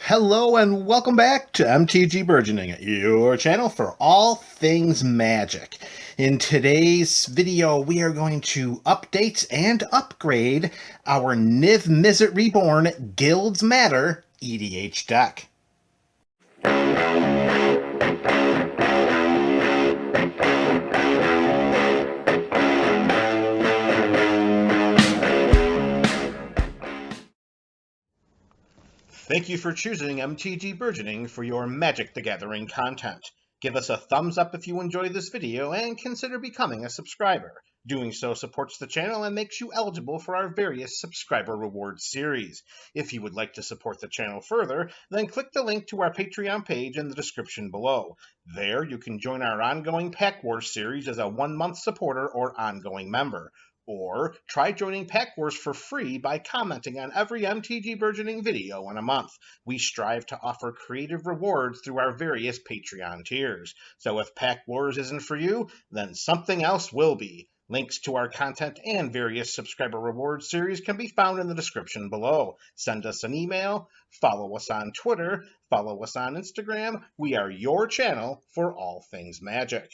Hello and welcome back to MTG Burgeoning, your channel for all things magic. In today's video, we are going to update and upgrade our Niv-Mizzet Reborn Guilds Matter EDH deck. Thank you for choosing MTG Burgeoning for your Magic the Gathering content. Give us a thumbs up if you enjoyed this video and consider becoming a subscriber. Doing so supports the channel and makes you eligible for our various subscriber rewards series. If you would like to support the channel further, then click the link to our Patreon page in the description below. There you can join our ongoing Pack Wars series as a 1-month supporter or ongoing member. Or try joining Pack Wars for free by commenting on every MTG Burgeoning video in a month. We strive to offer creative rewards through our various Patreon tiers. So if Pack Wars isn't for you, then something else will be. Links to our content and various subscriber rewards series can be found in the description below. Send us an email, follow us on Twitter, follow us on Instagram. We are your channel for all things magic.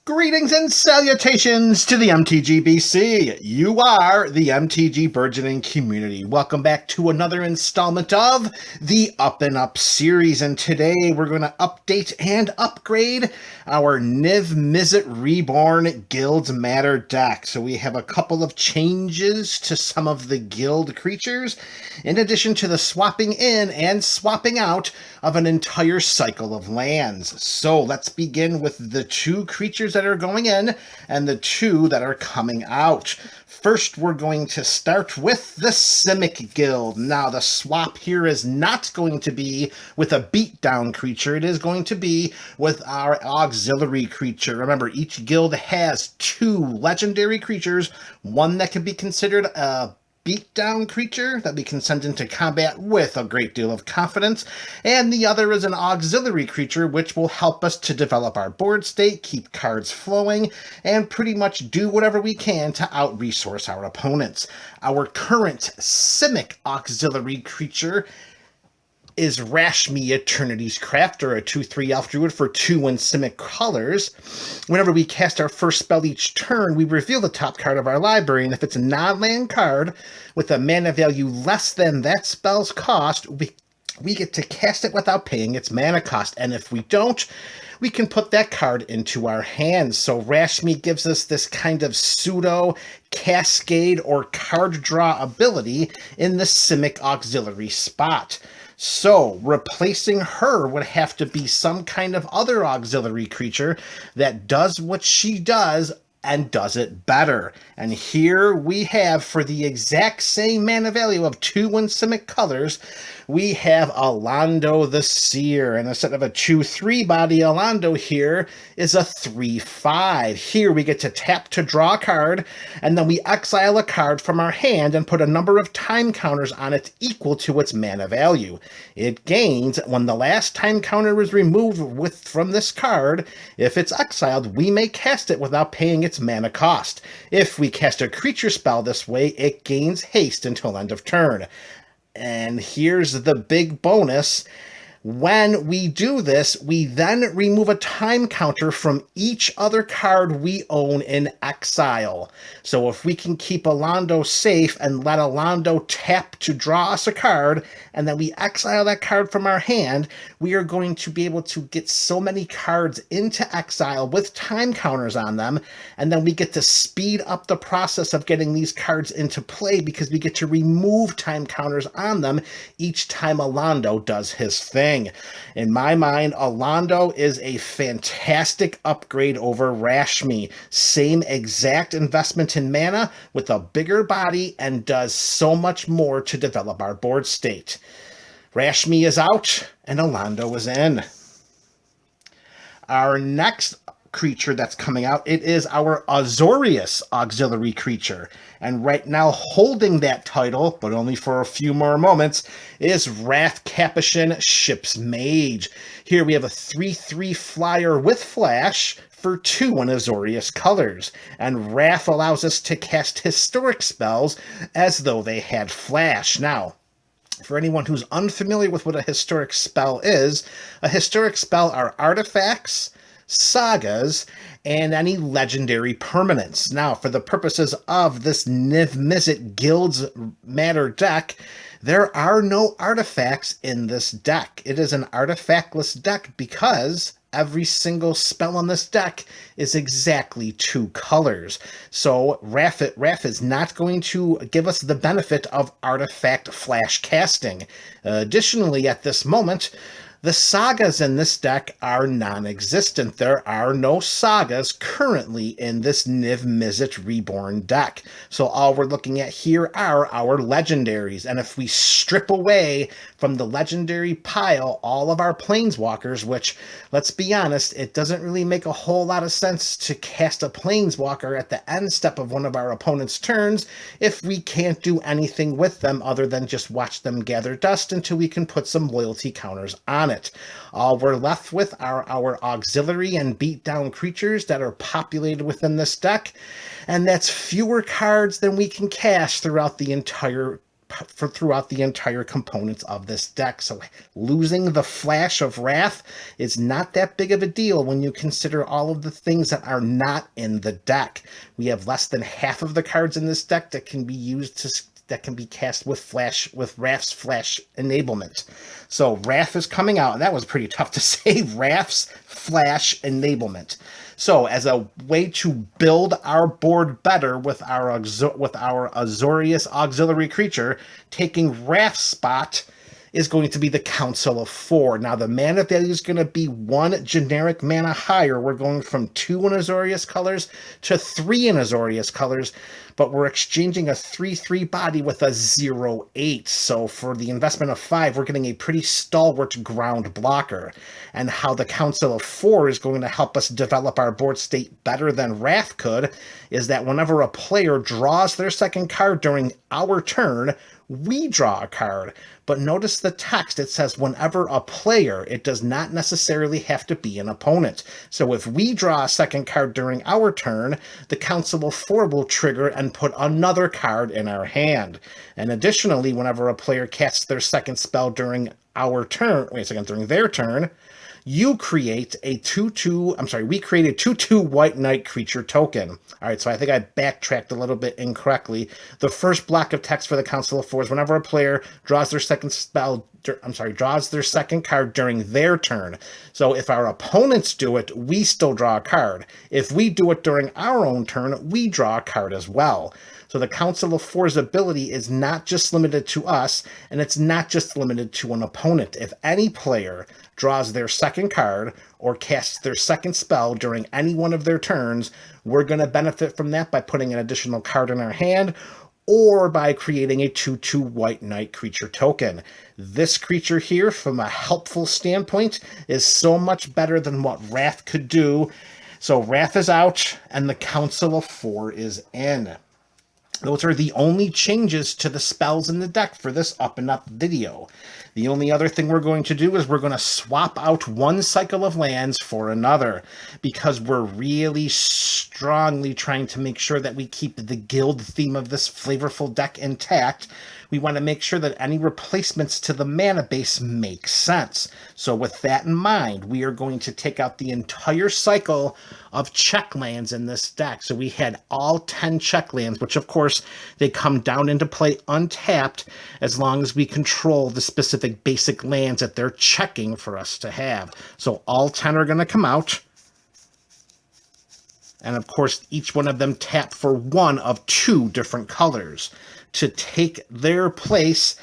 Greetings and salutations to the MTGBC. You are the MTG Burgeoning community. Welcome back to another installment of the Up and Up series. And today we're going to update and upgrade our Niv-Mizzet Reborn Guilds Matter deck. So we have a couple of changes to some of the guild creatures, in addition to the swapping in and swapping out of an entire cycle of lands. So let's begin with the two creatures that are going in and the two that are coming out. First, we're going to start with the Simic Guild. Now, the swap here is not going to be with a beatdown creature. It is going to be with our auxiliary creature. Remember, each guild has two legendary creatures, one that can be considered a beatdown creature that we can send into combat with a great deal of confidence, and the other is an auxiliary creature which will help us to develop our board state, keep cards flowing, and pretty much do whatever we can to out-resource our opponents. Our current Simic auxiliary creature is Rashmi Eternity's Crafter, a 2/3 elf druid for 2 in Simic colors. Whenever we cast our first spell each turn, we reveal the top card of our library, and if it's a non-land card with a mana value less than that spell's cost, we get to cast it without paying its mana cost, and if we don't, we can put that card into our hands. So Rashmi gives us this kind of pseudo cascade or card draw ability in the Simic auxiliary spot. So, replacing her would have to be some kind of other auxiliary creature that does what she does and does it better. And here we have, for the exact same mana value of 2 in Simic colors, we have Alando the Seer. And instead of a 2/3 body, Alando here is a 3/5. Here we get to tap to draw a card, and then we exile a card from our hand and put a number of time counters on it equal to its mana value. It gains, when the last time counter is removed from this card, if it's exiled, we may cast it without paying its mana cost. If we cast a creature spell this way, it gains haste until end of turn. And here's the big bonus. When we do this, we then remove a time counter from each other card we own in exile. So if we can keep Alando safe and let Alando tap to draw us a card, and then we exile that card from our hand, we are going to be able to get so many cards into exile with time counters on them, and then we get to speed up the process of getting these cards into play because we get to remove time counters on them each time Alando does his thing. In my mind, Alando is a fantastic upgrade over Rashmi. Same exact investment in mana with a bigger body and does so much more to develop our board state. Rashmi is out and Alando is in. Our next creature that's coming out, it is our Azorius auxiliary creature. And right now holding that title, but only for a few more moments, is Wrath Capuchin Ship's Mage. Here we have a 3/3 flyer with flash for 2 in Azorius colors, and Wrath allows us to cast historic spells as though they had flash. Now, For anyone who's unfamiliar with what a historic spell is, a historic spell are artifacts, sagas, and any legendary permanents. Now, for the purposes of this Niv-Mizzet Guilds Matter deck, there are no artifacts in this deck. It is an artifactless deck because every single spell on this deck is exactly 2 colors. So Wrath is not going to give us the benefit of artifact flash casting. Additionally, at this moment, the sagas in this deck are non-existent. There are no sagas currently in this Niv-Mizzet Reborn deck. So all we're looking at here are our legendaries. And if we strip away from the legendary pile all of our planeswalkers, which, let's be honest, it doesn't really make a whole lot of sense to cast a planeswalker at the end step of one of our opponent's turns if we can't do anything with them other than just watch them gather dust until we can put some loyalty counters on it. All we're left with are our auxiliary and beatdown creatures that are populated within this deck, and that's fewer cards than we can cast throughout the entire components of this deck. So losing the Flash of Wrath is not that big of a deal when you consider all of the things that are not in the deck. We have less than half of the cards in this deck that can be cast with Wrath's Flash enablement. So Wrath is coming out, and that was pretty tough to say, Wrath's Flash enablement. So as a way to build our board better with our Azorius auxiliary creature, taking Wrath's spot is going to be the Council of 4. Now, the mana value is going to be 1 generic mana higher. We're going from 2 in Azorius colors to 3 in Azorius colors, but we're exchanging a 3/3 body with a 0/8. So for the investment of 5, we're getting a pretty stalwart ground blocker. And how the Council of 4 is going to help us develop our board state better than Wrath could is that whenever a player draws their second card during our turn, we draw a card. But notice the text, it says whenever a player, it does not necessarily have to be an opponent. So if we draw a second card during our turn, the Council of 4 will trigger and put another card in our hand. And additionally, whenever a player casts their second spell during during their turn, we create a 2/2 white knight creature token. All right, so I think I backtracked a little bit incorrectly. The first block of text for the Council of 4 is whenever a player draws their second card during their turn. So if our opponents do it, we still draw a card. If we do it during our own turn, we draw a card as well. So the Council of 4's ability is not just limited to us, and it's not just limited to an opponent. If any player draws their second card or casts their second spell during any one of their turns, we're going to benefit from that by putting an additional card in our hand or by creating a 2/2 white knight creature token. This creature here, from a helpful standpoint, is so much better than what Wrath could do. So Wrath is out, and the Council of 4 is in. Those are the only changes to the spells in the deck for this up and up video. The only other thing we're going to do is we're going to swap out one cycle of lands for another, because we're really strongly trying to make sure that we keep the guild theme of this flavorful deck intact. We want to make sure that any replacements to the mana base make sense. So with that in mind, we are going to take out the entire cycle of check lands in this deck. So we had all 10 check lands, which of course they come down into play untapped as long as we control the specific basic lands that they're checking for us to have. So all 10 are going to come out. And of course, each one of them tap for one of 2 different colors. To take their place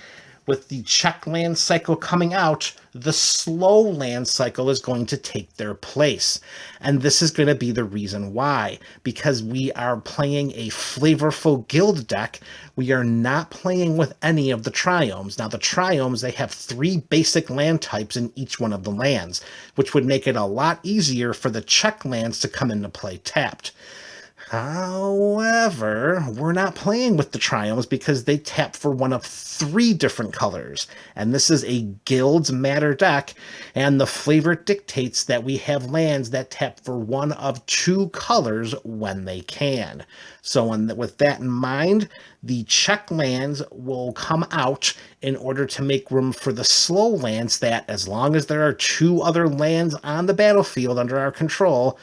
with the check land cycle coming out, the slow land cycle is going to take their place. And this is going to be the reason why. Because we are playing a flavorful guild deck, we are not playing with any of the triomes. Now, the triomes, they have 3 basic land types in each one of the lands, which would make it a lot easier for the check lands to come into play tapped. However, we're not playing with the triomes because they tap for one of 3 different colors. And this is a Guilds Matter deck, and the flavor dictates that we have lands that tap for one of 2 colors when they can. So with that in mind, the check lands will come out in order to make room for the slow lands that, as long as there are 2 other lands on the battlefield under our control,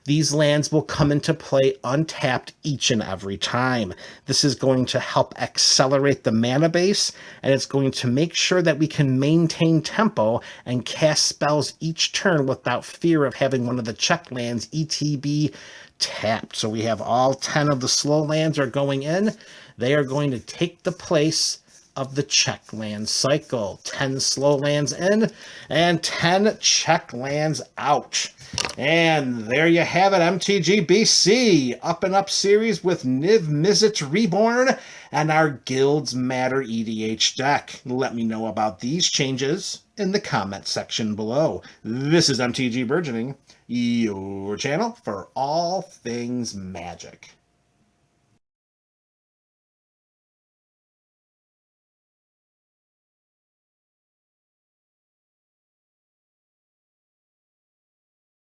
these lands will come into play untapped each and every time. This is going to help accelerate the mana base, and it's going to make sure that we can maintain tempo and cast spells each turn without fear of having one of the check lands ETB tapped. So we have all 10 of the slow lands are going in. They are going to take the place of the check land cycle. 10 slow lands in and 10 check lands out. And there you have it, MTG BC Up and Up series with Niv-Mizzet Reborn and our Guilds Matter EDH deck. Let me know about these changes in the comment section below. This is MTG Burgeoning, your channel for all things Magic.